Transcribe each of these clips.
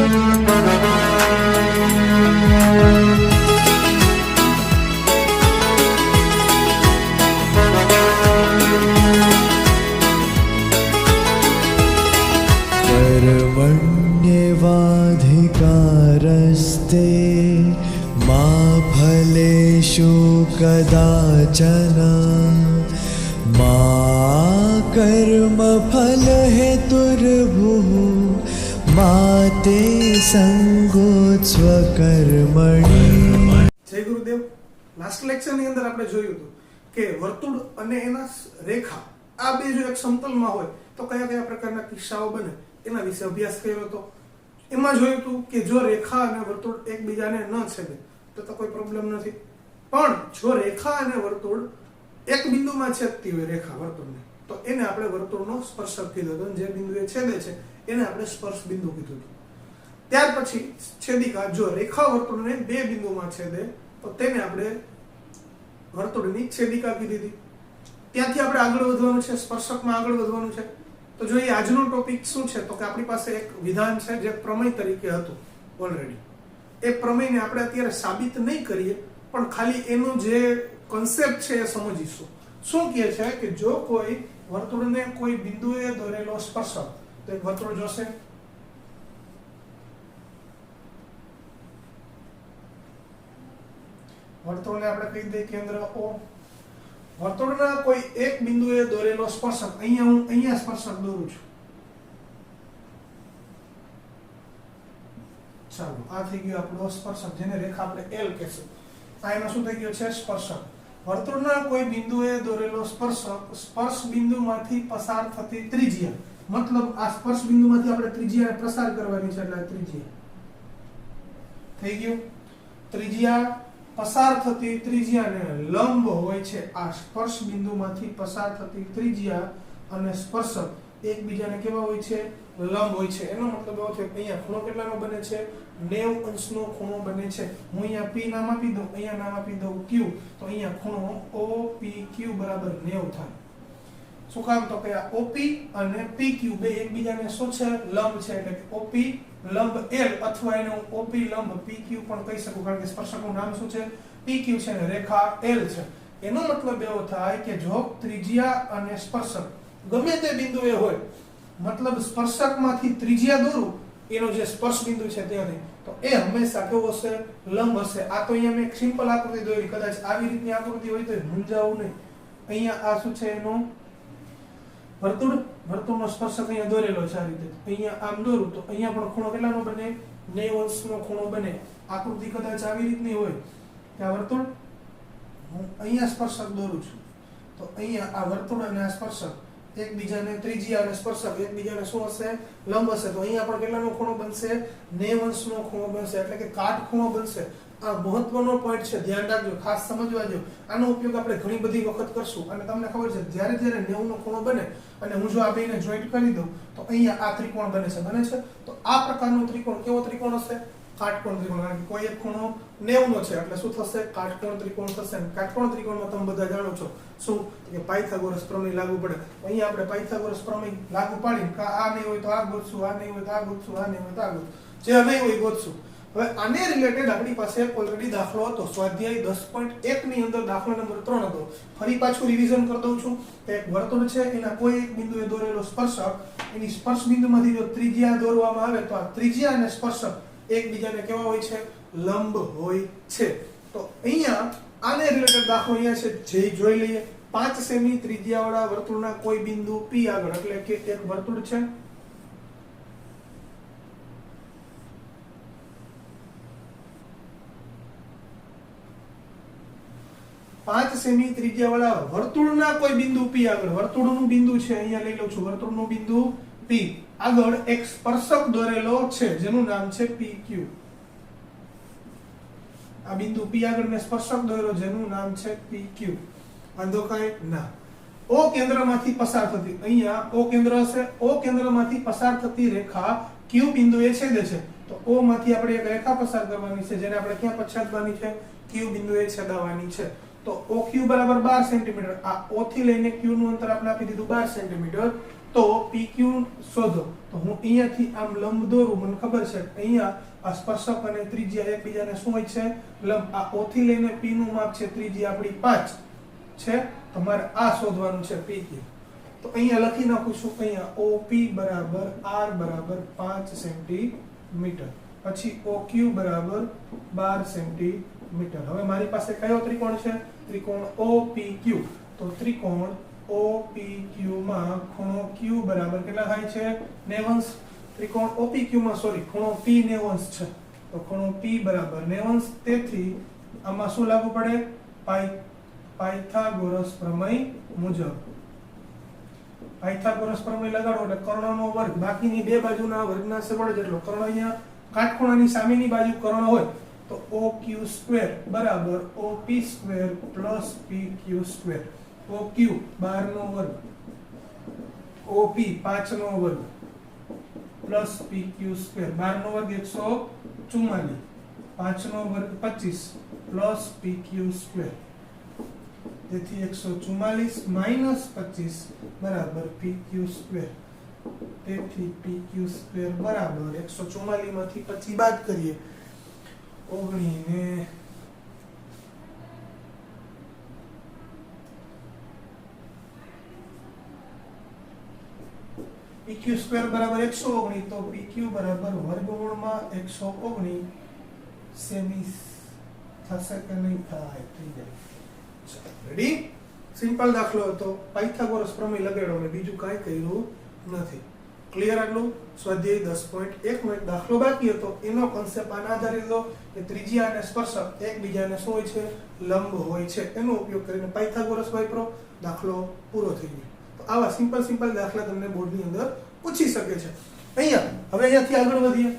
कर्मण्येवाधिकारस्ते मा फलेषु कदाचन मा कर्मफलहेतुर्भुः मा ते संगोत्स्वकर्मणि। જય ગુરુદેવ। લાસ્ટ લેક્ચરની અંદર આપણે જોયું હતું કે વર્તુળ અને એના રેખા આ બે જો એક સમતલમાં હોય તો કયા કયા પ્રકારના કિસ્સાઓ બને એના વિશે અભ્યાસ કર્યો હતો। એમાં જોયું હતું કે જો રેખા અને વર્તુળ એકબીજાને ન છેદે તો કોઈ પ્રોબ્લેમ નથી, પણ જો રેખા અને વર્તુળ એક બિંદુમાં છેદતી હોય રેખા વર્તુળને તો એને આપણે વર્તુળનો સ્પર્શક કીધો હતો, જે બિંદુએ છેદે છે એને આપણે સ્પર્શ બિંદુ કીધું હતું। ત્યાર પછી છેદિકા જો રેખા વર્તુળને બે બિંદુમાં છેદે તો તેને આપણે વર્તુળની છેદિકા કીધી હતી। ત્યાંથી આપણે આગળ વધવાનું છે, સ્પર્શકમાં આગળ વધવાનું છે। તો જોઈએ આજનો ટોપિક શું છે તો કે આપણી પાસે એક વિધાન છે જે પ્રમેય તરીકે હતું ઓલરેડી। એ પ્રમેયને આપણે અત્યારે સાબિત નહીં કરીએ પણ ખાલી એનો જે કોન્સેપ્ટ છે એ સમજીશું। શું કહે છે કે જો કોઈ વર્તુળને કોઈ બિંદુએ દોરેલો સ્પર્શક, તો એક વર્તુળ જોશે, વર્તુળને આપણે કહી દઈએ કેન્દ્ર O, વર્તુળના કોઈ એક બિંદુએ દોરેલો સ્પર્શક, અહીંયા સ્પર્શક દોરું છું, ચાલો આ થઈ ગયો આપણો સ્પર્શક, જેને રેખા આપણે L કહેશું। આ એનો શું થઈ ગયો છે સ્પર્શક। વર્તુળના કોઈ બિંદુએ દોરેલો સ્પર્શક સ્પર્શ બિંદુમાંથી પસાર થતી ત્રિજ્યા, મતલબ આ સ્પર્શ બિંદુમાંથી આપણે ત્રિજ્યાને પ્રસાર કરવાની છે એટલે ત્રિજ્યા થઈ ગયું। ત્રિજ્યા પસાર થતી ત્રિજ્યાને લંબ હોય છે, આ સ્પર્શ બિંદુમાંથી પસાર થતી ત્રિજ્યા અને સ્પર્શક એકબીજાને કેવા હોય છે લંબ હોય છે। એનો મતલબ એવો થયો કે અહીંયા ખૂણો કેટલાનો બને છે 90 અંશનો ખૂણો બને છે। હું અહીંયા P નામ આપી દઉં, અહીંયા નામ આપી દઉં Q, તો અહીંયા ખૂણો OPQ બરાબર 90 થાય। શું કામ તો કે આ OP અને PQ બે એકબીજાને શું છે લંબ છે, એટલે કે OP લંબ L અથવા એને હું OP લંબ PQ પણ કહી શકું, કારણ કે સ્પર્શકનું નામ શું છે PQ છે અને રેખા L છે। એનો મતલબ એવો થાય કે જો ત્રિજ્યા અને સ્પર્શક ગમે તે બિંદુએ હોય, મતલબ સ્પર્શકમાંથી ત્રિજ્યા દોરું એનો જે સ્પર્શ બિંદુ છે ત્યાંથી, તો એ હંમેશા કેવો હશે લંબ હશે। આ તો અહીંયા મેં એક સિમ્પલ આકૃતિ દોરી, કદાચ આવી રીતની આકૃતિ હોય તો મૂંઝાવું નહીં। અહીંયા આ શું છે એનો વર્તુળ, વર્તુળનો સ્પર્શક અહીંયા દોરેલો છે આ રીતે, અહીંયા આમ દોરું તો અહીંયા પણ ખૂણો કેટલાનો બને 90 અંશનો ખૂણો બને। આકૃતિ કદાચ આવી રીતની હોય કે આ વર્તુળ, હું અહીંયા સ્પર્શક દોરું છું તો અહીંયા આ વર્તુળ અને આ સ્પર્શક એકબીજાને ત્રિજ્યા અને સ્પર્શક એકબીજાને શું હશે લંબ હશે, તો અહીંયા પણ કેટલાનો ખૂણો બનશે 90 અંશનો ખૂણો બનશે, એટલે કે કાટખૂણો બનશે। આ મહત્વનો પોઈન્ટ છે, ધ્યાન રાખજો, ખાસ સમજવા જો। આનો ઉપયોગ આપણે ઘણી બધી વખત કરશું અને તમને ખબર છે જ્યારે 90 નો ખૂણો બને અને હું જો આ બેને જોઈન્ટ કરી દઉં તો અહીંયા આ ત્રિકોણ બને છે તો આ પ્રકારનો ત્રિકોણ કેવો ત્રિકોણ હશે કાટકોણ ત્રિકોણ, કારણ કે કોઈ એક ખૂણો 90 નો છે એટલે શું થશે કાટકોણ ત્રિકોણ થશે। અને કાટકોણ ત્રિકોણમાં તમે બધા જાણો છો શું કે પાયથાગોરસ પ્રમેય લાગુ પડે। અહીંયા આપણે પાયથાગોરસ પ્રમેય લાગુ પાડીને આ નહીં હોય તો આ ગોતશું, આ નહીં હોય તો આ ગોતશું, આ નહીં હોય તો આ ગોતશું, જે નહીં હોય ગોતશું। હવે આને રિલેટેડ આપણી પાસે ઓલરેડી દાખલો હતો સ્વાધ્યાય 10.1 ની અંદર દાખલો નંબર 3 હતો। ફરી પાછું રિવિઝન કરી દઉં છું કે એક વર્તુળ છે, એના કોઈ એક બિંદુએ દોરેલો સ્પર્શક, એની સ્પર્શ બિંદુમાંથી જો ત્રિજ્યા દોરવામાં આવે તો આ ત્રિજ્યા અને સ્પર્શક એકબીજાને કેવા હોય છે લંબ હોય છે। તો અહીંયા આને રિલેટેડ દાખલો અહીંયા છે, જે જોઈ લઈએ। 5 સેમી ત્રિજ્યાવાળા વર્તુળના કોઈ બિંદુ P આગળ, એટલે કે એક વર્તુળ છે, પાંચ સેમી ત્રિજ્યાવાળા વર્તુળના કોઈ બિંદુ P આગળ, વર્તુળનું બિંદુ છે અહીંયા લઈ લઉં છું, વર્તુળનું બિંદુ P આગળ એક સ્પર્શક દોરેલો છે જેનું નામ છે PQ। આ બિંદુ P આગળ મેં સ્પર્શક દોરેલો જેનું નામ છે PQ। વાંધો કાંઈ ના। O કેન્દ્રમાંથી પસાર થતી, અહીંયા O કેન્દ્ર હશે, O કેન્દ્રમાંથી પસાર થતી રેખા Q બિંદુએ છેદે છે, તો O માંથી આપણે એક રેખા પસાર કરવાની છે જેને આપણે ક્યાં છેદવાની છે Q બિંદુએ છેદવાની છે। તો OQ બરાબર 12 સેન્ટીમીટર, આ O થી લઈને Q નું અંતર આપણે આપી દીધું 12 સેન્ટીમીટર। તો PQ શોધો. તો હું અહીંયાથી આમ લંબ દોરું, મને ખબર છે કે અહીંયા આ સ્પર્શક અને ત્રિજ્યા એકબીજાને શું હોય છે? લંબ. આ O થી લઈને P નું માપ છે, ત્રિજ્યા આપણી 5 છે. તમારે આ શોધવાનું છે PQ. તો અહીંયા લખી નાખું છું, અહીંયા OP બરાબર R બરાબર 5 સેન્ટીમીટર, પછી OQ બરાબર 12 સેન્ટીમીટર. હવે મારી પાસે કયો ત્રિકોણ છે? ત્રિકોણ OPQ. તો ત્રિકોણ OPQ માં ખૂણો Q બરાબર કેટલા થાય છે? 90. ત્રિકોણ OPQ માં ખૂણો P 90 છે. તો ખૂણો P બરાબર 90. તેથી આમાં શું લાગુ પડે? પાયથાગોરસ પ્રમેય મુજબ. પાયથાગોરસ પ્રમેય લગાડો એટલે કર્ણનો વર્ગ, બાકીની બે બાજુના વર્ગના સરવાળો જેટલો. કર્ણ અહીંયા કાટખૂણાની સામેની બાજુ કર્ણ હોય તો OQ² બરાબર OP² પ્લસ PQ². OQ 12 નો વર્ગ, OP 5 નો વર્ગ પ્લસ PQ². 12 નો વર્ગ 144, 5 નો વર્ગ 25 પ્લસ PQ². તેથી 144 માઈનસ 25 બરાબર PQ². તેથી PQ² બરાબર 144 માંથી 25 બાદ કરીએ 19 ને PQ² બરાબર 119. તો PQ બરાબર વર્ગમૂળમાં 119 સેમી થશે કે નહીં થાય? થઈ જાય. રેડી? સિમ્પલ દાખલો હતો, પાયથાગોરસ પ્રમેય લગાડ્યો અને બીજું કાંઈ કર્યું નથી. ક્લિયર? આટલું. સ્વાધ્યાય 10.1 નો એક દાખલો બાકી હતો, એનો કોન્સેપ્ટ આના આધારે લીધો કે ત્રિજ્યા અને સ્પર્શક એકબીજાને શું હોય છે? લંબ હોય છે. એનો ઉપયોગ કરીને પાયથાગોરસ વાપરો, દાખલો પૂરો થઈ ગયો. તો આવા સિમ્પલ દાખલા તમને બોર્ડની અંદર પૂછી શકે છે. હવે અહીંયાથી આગળ વધીએ.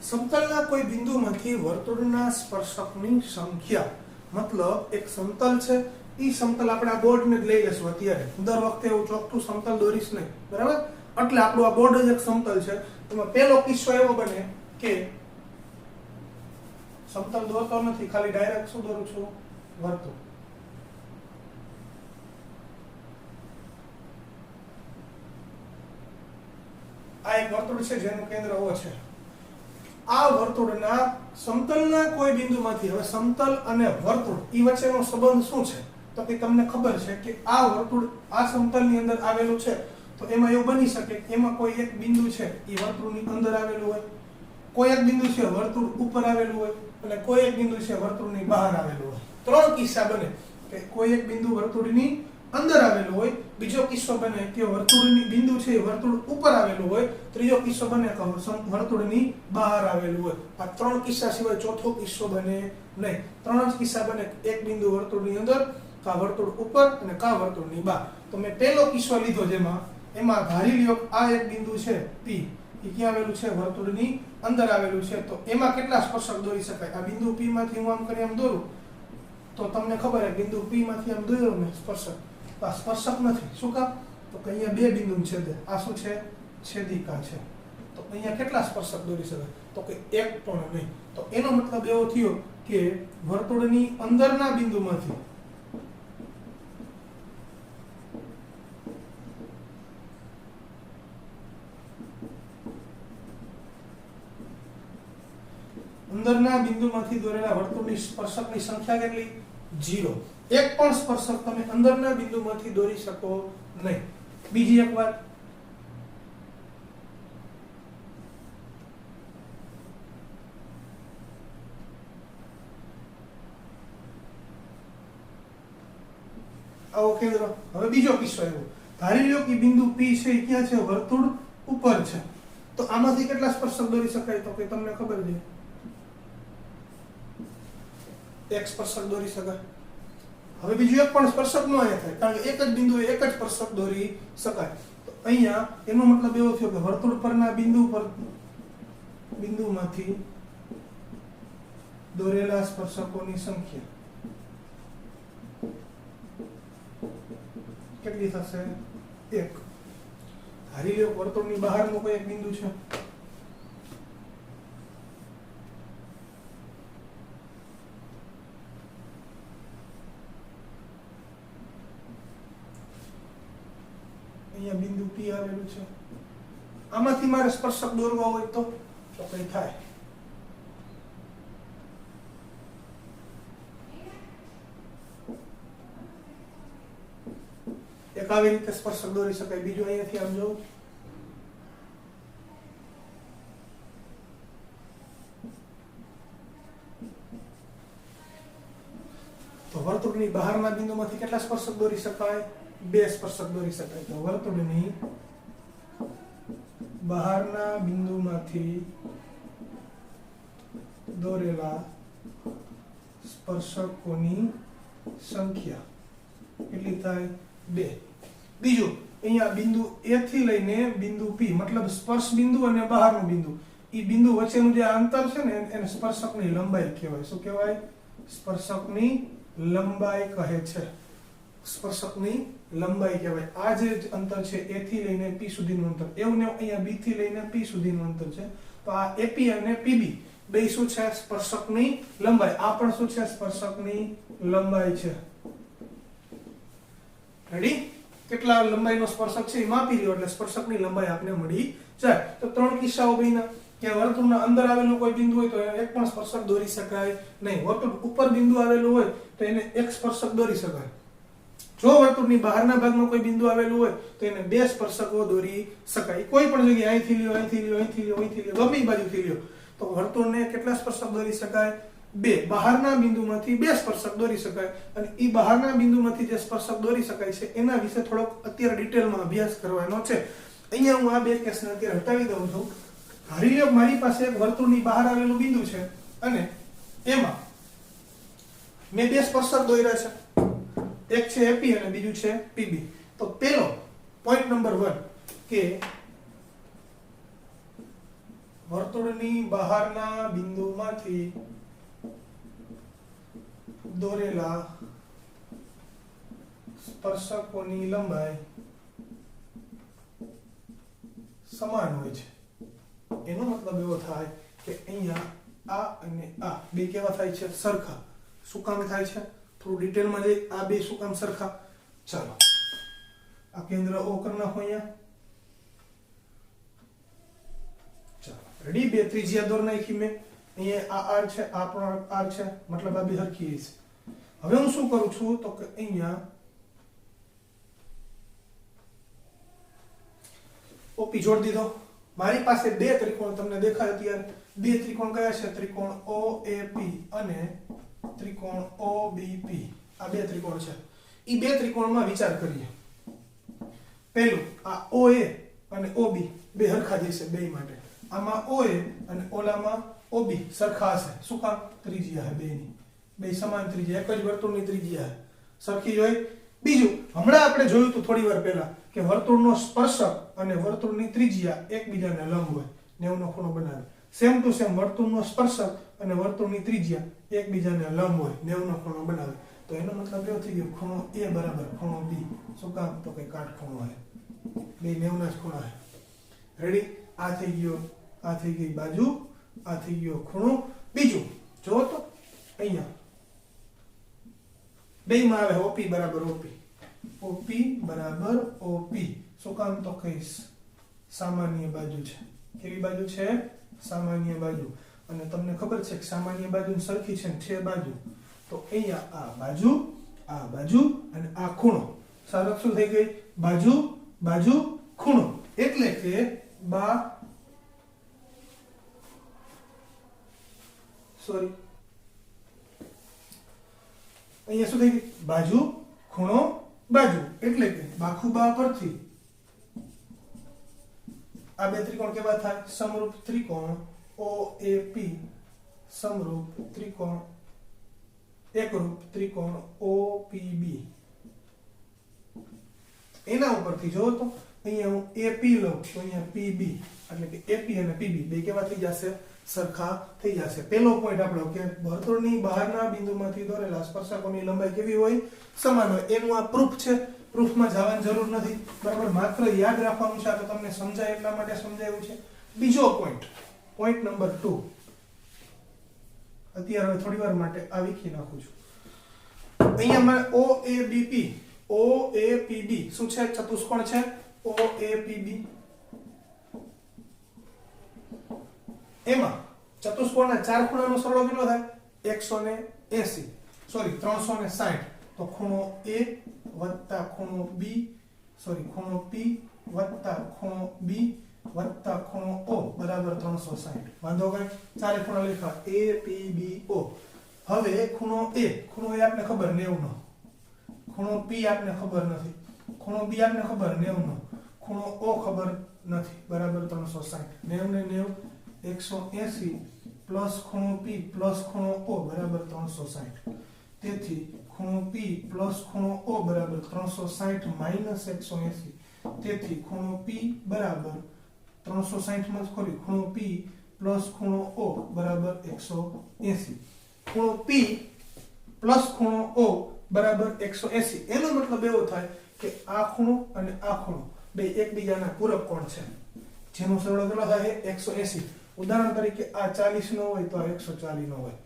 સમતલના કોઈ બિંદુમાંથી વર્તુળના સ્પર્શકની સંખ્યા, મતલબ એક સમતલ છે, ઈ સમતલ આપણે આ બોર્ડને જ લઈ લેશું અત્યારે. દર વખતે એવું ચોકઠું સમતલ દોરીશ નહીં, બરાબર? એટલે આપણું આ બોર્ડ જ એક સમતલ છે. એમાં પહેલો કિસ્સો એવો બને કે સમતલ દોરતો નથી, ખાલી ડાયરેક્ટ શું દોરું છું? વર્તુળ. આ એક વર્તુળ છે જેનું કેન્દ્ર O છે. આ વર્તુળના સમતલના કોઈ બિંદુમાંથી, હવે સમતલ અને વર્તુળ ઈ વચ્ચેનો સંબંધ શું છે? તો કે તમને ખબર છે કે આ વર્તુળ આ સમતલની અંદર આવેલું છે, તો એમાં એવું બની શકે કે એમાં કોઈ એક બિંદુ છે એ વર્તુળની અંદર આવેલું હોય, કોઈ એક બિંદુ છે વર્તુળ ઉપર આવેલું હોય, અને કોઈ એક બિંદુ છે વર્તુળની બહાર આવેલું હોય. ત્રણ કિસ્સા બને કે કોઈ એક બિંદુ વર્તુળની અંદર આવેલું હોય, બીજો કિસ્સો બને કે વર્તુળની બિંદુ છે વર્તુળ ઉપર આવેલું હોય, ત્રીજો કિસ્સો બને કે વર્તુળની બહાર આવેલું હોય. આ ત્રણ કિસ્સા સિવાય ચોથો કિસ્સો બને નહીં. ત્રણ જ કિસ્સા બને, એક બિંદુ વર્તુળની અંદર, કા વર્તુળ ઉપર અને કા વર્તુળની બહાર. તો મેં પહેલો કિસ્સો લીધો જેમાં એમાં ધારી લ્યો આ એક બિંદુ છે P, એ ક્યાં આવેલું છે? વર્તુળની અંદર આવેલું છે. તો એમાં કેટલા સ્પર્શક દોરી શકાય? આ બિંદુ P માંથી હું આમ કરી આમ દોરું તો તમને ખબર છે બિંદુ P માંથી આમ દોર્યો ને સ્પર્શક, આ સ્પર્શક નથી. શું કામ? તો કે અહીંયા બે બિંદુ છેદે. આ શું છે? છેદિકા છે. તો અહીંયા કેટલા સ્પર્શક દોરી શકાય? તો કે એક પણ નહીં. તો એનો મતલબ એવો થયો કે વર્તુળની અંદરના બિંદુમાંથી દોરેલા વર્તુળની સ્પર્શકની સંખ્યા કેટલી? 0. એક પણ સ્પર્શક તમે અંદરના બિંદુમાંથી દોરી શકો નહીં. બીજી એક વાત, આવો કેન્દ્ર. હવે બીજો કિસ્સો એવો ધારી લો કે બિંદુ P છે એ ક્યાં છે? વર્તુળ ઉપર છે. તો આમાંથી કેટલા સ્પર્શક દોરી શકાય? તો કે તમને ખબર છે એક સ્પર્શક દોરી શકાય. હવે બીજું એક પણ સ્પર્શક નો થાય, કારણ કે એક જ બિંદુએ એક જ સ્પર્શક દોરી શકાય. તો અહીંયા એનો મતલબ એવો થયો કે વર્તુળ પરના બિંદુમાંથી દોરેલા સ્પર્શકોની સંખ્યા કેટલી થશે? 1. ધારી લો વર્તુળની બહારનું કોઈ એક બિંદુ છે. અહીંયા બિંદુ P આવેલું છે. આમાંથી મારે સ્પર્શક દોરવા હોય તો કઈ થાય? એક આવી રીતે સ્પર્શક દોરી શકાય. બીજું અહીંયાથી આમ જો તો વર્તુળની બહારના બિંદુમાંથી કેટલા સ્પર્શક દોરી શકાય? 2 સ્પર્શક દોરી શકાય. તો વર્તુળની બહારના બિંદુમાંથી દોરેલા સ્પર્શકોની સંખ્યા કેટલી થાય? 2. બીજું અહીંયા બિંદુ A થી લઈને બિંદુ P, મતલબ સ્પર્શ બિંદુ અને બહારનું બિંદુ, એ બિંદુ વચ્ચેનું જે અંતર છે ને એને સ્પર્શકની લંબાઈ કહેવાય. શું કહેવાય? સ્પર્શકની લંબાઈ કહે છે. સ્પર્શકની લંબાઈ કહેવાય. આ જે અંતર છે A થી લઈને P સુધીનું અંતર, એવું ને અહીંયા B થી લઈને P સુધીનું અંતર છે. તો આ AP અને PB બે શું છે? સ્પર્શકની લંબાઈ. આ પણ શું છે? સ્પર્શકની લંબાઈ છે. રેડી? કેટલા લંબાઈનો સ્પર્શક છે એ માપી લ્યો એટલે સ્પર્શકની લંબાઈ આપને મળી જાય. તો 3 કિસ્સાઓ બન્યા કે વર્તુળના અંદર આવેલું કોઈ બિંદુ હોય તો એક પણ સ્પર્શક દોરી શકાય નહીં. વર્તુળ ઉપર બિંદુ આવેલું હોય તો એને એક સ્પર્શક દોરી શકાય. જો વર્તુળની બહારના ભાગમાં કોઈ બિંદુ આવેલું હોય તો એને 2 સ્પર્શકો દોરી શકાય. કોઈ પણ જગ્યાએ અહીંથી લ્યો, અહીંથી લ્યો, અહીંથી લ્યો, અહીંથી લ્યો, ગમે બાજુથી લ્યો તો વર્તુળને કેટલા સ્પર્શક દોરી શકાય? 2. બહારના બિંદુમાંથી 2 સ્પર્શક દોરી શકાય. અને એ બહારના બિંદુમાંથી જે સ્પર્શક દોરી શકાય છે એના વિશે થોડોક અત્યારે ડિટેલમાં અભ્યાસ કરવાનો છે. અહીંયા હું આ 2 કેસને અત્યારે હટાવી દઉં છું. ધારી લો મારી પાસે એક વર્તુળની બહાર આવેલું બિંદુ છે અને એમાં મેં 2 સ્પર્શક દોર્યા છે. એક છે AP અને બીજું છે PB. તો પેલો પોઈન્ટ નંબર 1 કે વર્તુળની બહારના બિંદુમાંથી દોરેલા સ્પર્શકોની લંબાઈ સમાન હોય છે. એનો મતલબ એવો થાય કે અહીંયા આ અને આ બે કેવા થાય છે? સરખા. શું કામ થાય છે? થોડું ડિટેલમાં જઈ. આ બે શું કામ સરખા? ચાલો આ કેન્દ્ર O કરી નાખો અહીંયા. ચાલો રેડી? 2 ત્રિજ્યા દોર નાખી મેં. અહીંયા આ R છે, આ પણ R છે, મતલબ આ બે સરખી છે. હવે હું શું કરું છું તો કે અહીંયા OP જોડી દીધો. મારી પાસે 2 ત્રિકોણ તમને દેખાય અત્યારે. 2 ત્રિકોણ કયા છે? ત્રિકોણ OAP અને ત્રિકોણ OBP. આ 2 ત્રિકોણ છે. એ 2 ત્રિકોણમાં વિચાર કરીએ. પહેલું આ OA અને OB બે સરખા જશે બે માટે. આમાં OA અને ઓલામાં OB સરખા હશે. શું કામ? ત્રિજ્યા છે બેની. બે સમાન ત્રિજ્યા, એક જ વર્તુળની ત્રિજ્યા છે. સરખી હોય. બીજું હમણાં આપણે જોયું હતું થોડી વાર પહેલા કે વર્તુળનો સ્પર્શક અને વર્તુળની ત્રિજ્યા એકબીજાને લંબ હોય, 90 નો ખૂણો બનાવે. સેમ ટુ સેમ વર્તુળનો સ્પર્શક અને વર્તુળની ત્રિજ્યા એકબીજાને લંબ હોય, 90 નો ખૂણો બનાવે. તો એનો મતલબ એવો થઈ ગયો ખૂણો A બરાબર ખૂણો B. શું કામ? તો કે કાટખૂણો હોય. બે 90 ના જ ખૂણા છે. રેડી? આ થઈ ગયો, આ થઈ ગઈ બાજુ, આ થઈ ગયો ખૂણો. બીજું જો તો અહીંયા બેમાં આવે OP બરાબર OP. OP બરાબર OP. શું કામ? તો કહીશ સામાન્ય બાજુ છે. કેવી બાજુ છે? સામાન્ય બાજુ. અને તમને ખબર છે કે સામાન્ય બાજુ સરખી છે ને છે બાજુ. તો અહીંયા આ બાજુ અને આ ખૂણો. સરસ શું થઈ ગઈ? બાજુ બાજુ ખૂણો. એટલે કે અહીંયા શું થઈ ગયું? બાજુ ખૂણો બાજુ, એટલે કે બાખુબા પરથી આ બે ત્રિકોણ કેવા થાય? સમરૂપ ત્રિકોણ OAP, સમરૂપ ત્રિકોણ, એકરૂપ ત્રિકોણ OPB. એના ઉપરથી જો તો અહીંયા હું AP લઉં તો અહીંયા PB, એટલે કે AP અને PB બે કેવા થઈ જશે? સરખા થઈ જશે. પહેલો પોઈન્ટ આપણો કે વર્તુળની બહારના બિંદુમાંથી દોરેલા સ્પર્શકોની લંબાઈ કેવી હોય? સમાન હોય. એનું આ પ્રૂફ છે. પ્રૂફમાં જવાની જરૂર નથી, બરાબર? માત્ર યાદ રાખવાનું છે. આ તો તમને સમજાય એટલા માટે સમજાવ્યું છે. બીજો પોઈન્ટ, પોઈન્ટ નંબર 2, અત્યારે થોડી વાર માટે આ વિખી નાખું છું. અહીંયા મારે OAPB શું છે? ચતુષ્કોણ છે. OAPB એમાં ચતુષ્કોણના ચાર ખૂણાનો સરવાળો કેટલો થાય? 180, સોરી 360. તો ખૂણો A વત્તા ખૂણો B, સોરી ખૂણો P વત્તા ખૂણો B વત્તા ખૂણો O બરાબર 360. વાંધો કઈ? ચારે ખૂણા લખા APBO. હવે ખૂણો A, ખૂણો A આપને ખબર 90 નો, ખૂણો P આપને ખબર નથી, ખૂણો B આપને ખબર 90 નો, ખૂણો O ખબર નથી, બરાબર 360. 90 ને 90 180 પ્લસ ખૂણો P પ્લસ ખૂણો O બરાબર 360. તેથી ખૂણો P પ્લસ ખૂણો O બરાબર 360 માઈનસ 180. તેથી ખૂણો P બરાબર 360 માં ખોરી ખૂણો P પ્લસ ખૂણો O બરાબર 180. ખૂણો P પ્લસ ખૂણો O બરાબર 180. એનો મતલબ એવો થાય કે આ ખૂણો અને આ ખૂણો બે એકબીજાના પૂરક કોણ છે, જેનો સરવાળો કેટલો થાય? 180. ઉદાહરણ તરીકે આ 40 નો હોય તો આ 140 નો હોય,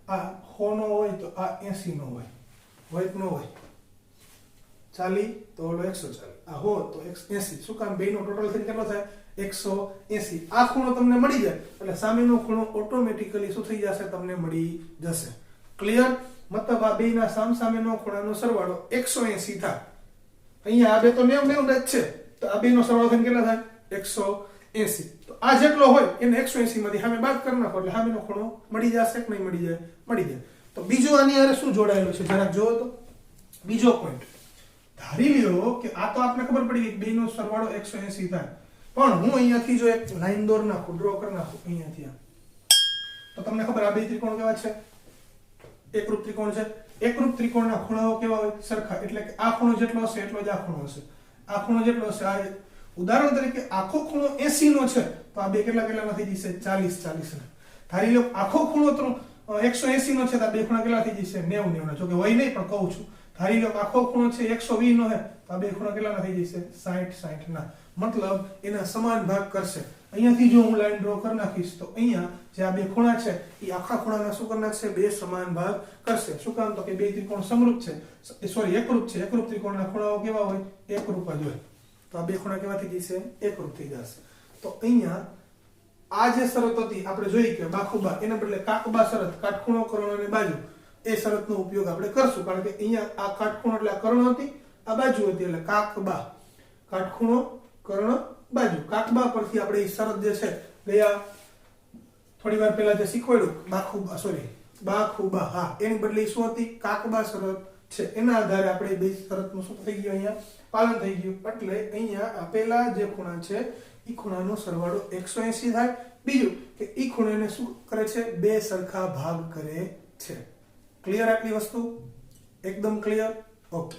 આ 100 નો હોય તો આ 80 નો હોય, હોય કે ન હોય? 40 તો ઓલો 140, આ હો તો 180. શું કામ? બેનો ટોટલ થઈને કેટલો થાય? 180. આ ખૂણો તમને મળી જાય એટલે સામેનો ખૂણો ઓટોમેટિકલી શું થઈ જશે? તમને મળી જશે. ક્લિયર? મતલબ આ બેના સામસામેનો ખૂણાનો સરવાળો 180 થાય. અહીંયા આ બે તો 90 જ છે, તો આ બેનો સરવાળો થઈને કેટલા થાય? 180. તો આ જેટલો હોય એને 180 માંથી સામે બાદ કરી નાખો એટલે સામેનો ખૂણો મળી જશે કે નહીં મળી જાય? મળી જાય. તો બીજું આની હારે શું જોડાયેલું છે જરાક જોવો તો. બીજો પોઈન્ટ, ધારી લ્યો કે આ તો આપણે ખબર પડી ગઈ બેનો સરવાળો 180 થાય, પણ હું અહીંયાથી જો એક લાઈન દોર નાખું, ડ્રો કરી નાખું અહીંયાથી આ, તો તમને ખબર આ બે ત્રિકોણ કેવા છે? એકરૂપ ત્રિકોણ છે. એકરૂપ ત્રિકોણના ખૂણાઓ કેવા હોય? સરખા. એટલે કે આ ખૂણો જેટલો હશે એટલો જ આ ખૂણો હશે, આ ખૂણો જેટલો હશે આ. ઉદાહરણ તરીકે આખો ખૂણો 80 નો છે તો આ બે કેટલા કેટલા થઈ જશે? 40 ના. ધારી લો આખો ખૂણો 180 નો છે તો આ બે ખૂણા કેટલા થઈ જશે? 90 ના. જો કે હોય નહીં પણ કહું છું. ધારી લો આખો ખૂણો છે 120 નો છે તો આ બે ખૂણા કેટલા થઈ જશે? 60 ના. મતલબ એના સમાન ભાગ કરશે. અહીંયાથી જો હું લાઈન ડ્રો કરી નાખીશ તો અહીંયા જે આ બે ખૂણા છે એ આખા ખૂણાના શું કરી નાખશે? બે સમાન ભાગ કરશે. શું કામ? તો કે બે ત્રિકોણ સમરૂપ છે, સોરી એકરૂપ છે. એકરૂપ ત્રિકોણના ખૂણાઓ કેવા હોય? એકરૂપ જ હોય. તો આ બે ખૂણા કેવા થઈ જશે? એકરૂપ થઈ જશે. તો અહીંયા આ જે શરત હતી આપણે જોઈ કે બાખુબા, એના બદલે કાકબા શરત, કાટખૂણો, કર્ણ અને બાજુ, એ શરતનો ઉપયોગ આપણે કરશું. કારણ કે અહીંયા આ કાટખૂણો એટલે આ કર્ણ હતી, આ બાજુ હતી એટલે કાકબા. કાટખૂણો, કર્ણ, બાજુ. કાકબા પરથી આપણે એ શરત જે છે ગયા થોડી વાર પહેલા જે શીખવાડ્યું બાખુબા, સોરી બાખુબા, હા, એની બદલે શું હતી? કાકબા શરત છે. એના આધારે આપણે બે શરતનું શું થઈ ગયું? અહીંયા પાલન થઈ ગયું. એટલે અહીંયા આપેલા જે ખૂણા છે એ ખૂણાનો સરવાળો 180 થાય. બીજું કે એ ખૂણાને શું કરે છે? બે સરખા ભાગ કરે છે. ક્લિયર? આટલી વસ્તુ એકદમ ક્લિયર? ઓકે.